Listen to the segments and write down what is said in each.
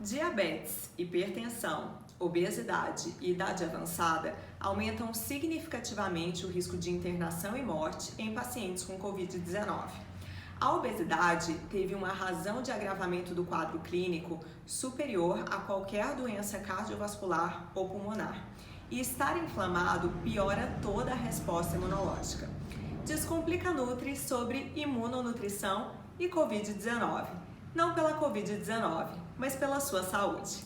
Diabetes, hipertensão, obesidade e idade avançada aumentam significativamente o risco de internação e morte em pacientes com Covid-19. A obesidade teve uma razão de agravamento do quadro clínico superior a qualquer doença cardiovascular ou pulmonar. E estar inflamado piora toda a resposta imunológica. Descomplica Nutri sobre imunonutrição e Covid-19. Não pela Covid-19, mas pela sua saúde.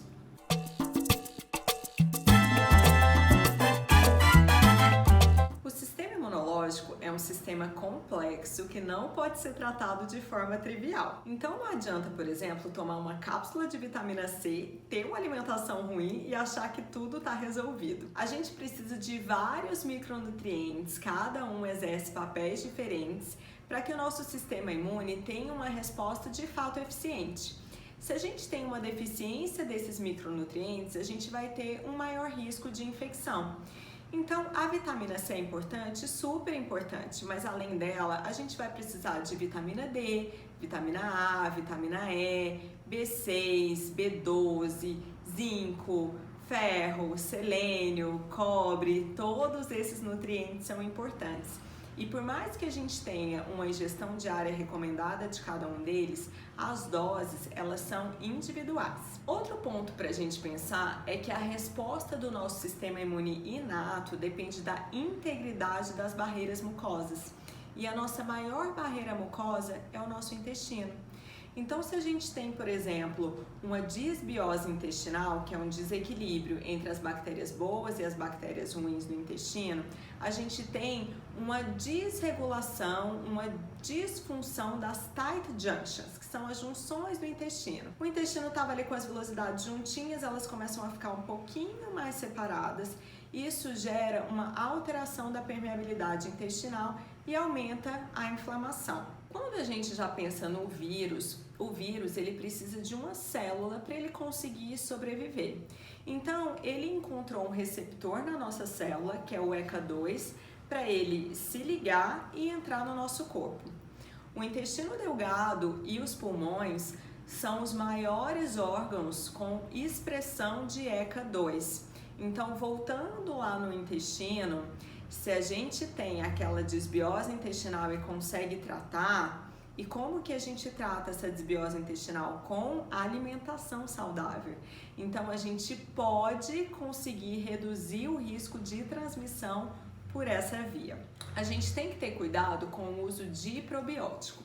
O sistema imunológico é um sistema complexo que não pode ser tratado de forma trivial. Então não adianta, por exemplo, tomar uma cápsula de vitamina C, ter uma alimentação ruim e achar que tudo está resolvido. A gente precisa de vários micronutrientes, cada um exerce papéis diferentes, para que o nosso sistema imune tenha uma resposta de fato eficiente. Se a gente tem uma deficiência desses micronutrientes, a gente vai ter um maior risco de infecção. Então, a vitamina C é importante, super importante, mas além dela, a gente vai precisar de vitamina D, vitamina A, vitamina E, B6, B12, zinco, ferro, selênio, cobre, todos esses nutrientes são importantes. E por mais que a gente tenha uma ingestão diária recomendada de cada um deles, as doses, elas são individuais. Outro ponto para a gente pensar é que a resposta do nosso sistema imune inato depende da integridade das barreiras mucosas. E a nossa maior barreira mucosa é o nosso intestino. Então, se a gente tem, por exemplo, uma disbiose intestinal, que é um desequilíbrio entre as bactérias boas e as bactérias ruins do intestino, a gente tem uma desregulação, uma disfunção das tight junctions, que são as junções do intestino. O intestino estava ali com as velocidades juntinhas, elas começam a ficar um pouquinho mais separadas. Isso gera uma alteração da permeabilidade intestinal e aumenta a inflamação. Quando a gente já pensa no vírus, o vírus ele precisa de uma célula para ele conseguir sobreviver. Então, ele encontrou um receptor na nossa célula, que é o ECA2, para ele se ligar e entrar no nosso corpo. O intestino delgado e os pulmões são os maiores órgãos com expressão de ECA2. Então, voltando lá no intestino, se a gente tem aquela desbiose intestinal e consegue tratar, e como que a gente trata essa desbiose intestinal? Com alimentação saudável. Então, a gente pode conseguir reduzir o risco de transmissão por essa via. A gente tem que ter cuidado com o uso de probiótico.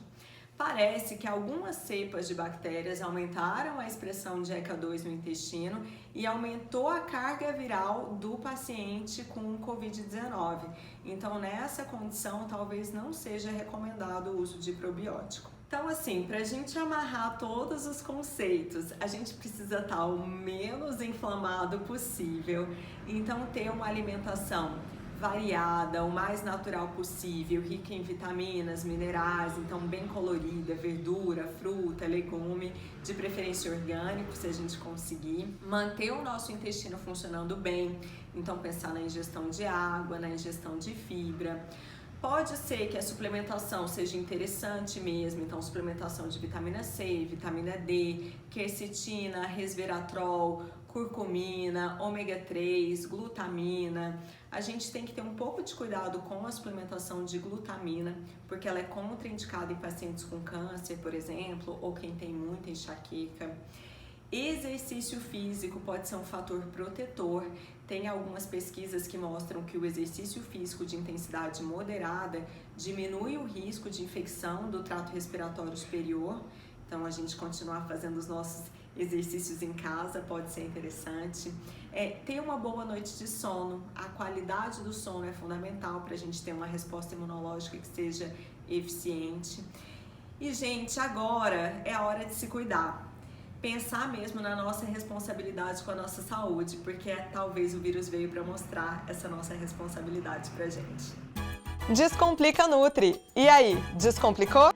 Parece que algumas cepas de bactérias aumentaram a expressão de ECA2 no intestino e aumentou a carga viral do paciente com Covid-19. Então, nessa condição, talvez não seja recomendado o uso de probiótico. Então, assim, para a gente amarrar todos os conceitos, a gente precisa estar o menos inflamado possível. Então, ter uma alimentação variada, o mais natural possível, rica em vitaminas, minerais, então bem colorida, verdura, fruta, legume, de preferência orgânico, se a gente conseguir. Manter o nosso intestino funcionando bem, então pensar na ingestão de água, na ingestão de fibra. Pode ser que a suplementação seja interessante mesmo, então suplementação de vitamina C, vitamina D, quercetina, resveratrol, curcumina, ômega 3, glutamina. A gente tem que ter um pouco de cuidado com a suplementação de glutamina, porque ela é contraindicada em pacientes com câncer, por exemplo, ou quem tem muita enxaqueca. Exercício físico pode ser um fator protetor. Tem algumas pesquisas que mostram que o exercício físico de intensidade moderada diminui o risco de infecção do trato respiratório superior. Então, a gente continuar fazendo os nossos exercícios em casa pode ser interessante. Ter uma boa noite de sono. A qualidade do sono é fundamental para a gente ter uma resposta imunológica que seja eficiente. E, gente, agora é a hora de se cuidar. Pensar mesmo na nossa responsabilidade com a nossa saúde, porque talvez o vírus veio para mostrar essa nossa responsabilidade pra gente. Descomplica Nutri. E aí, descomplicou?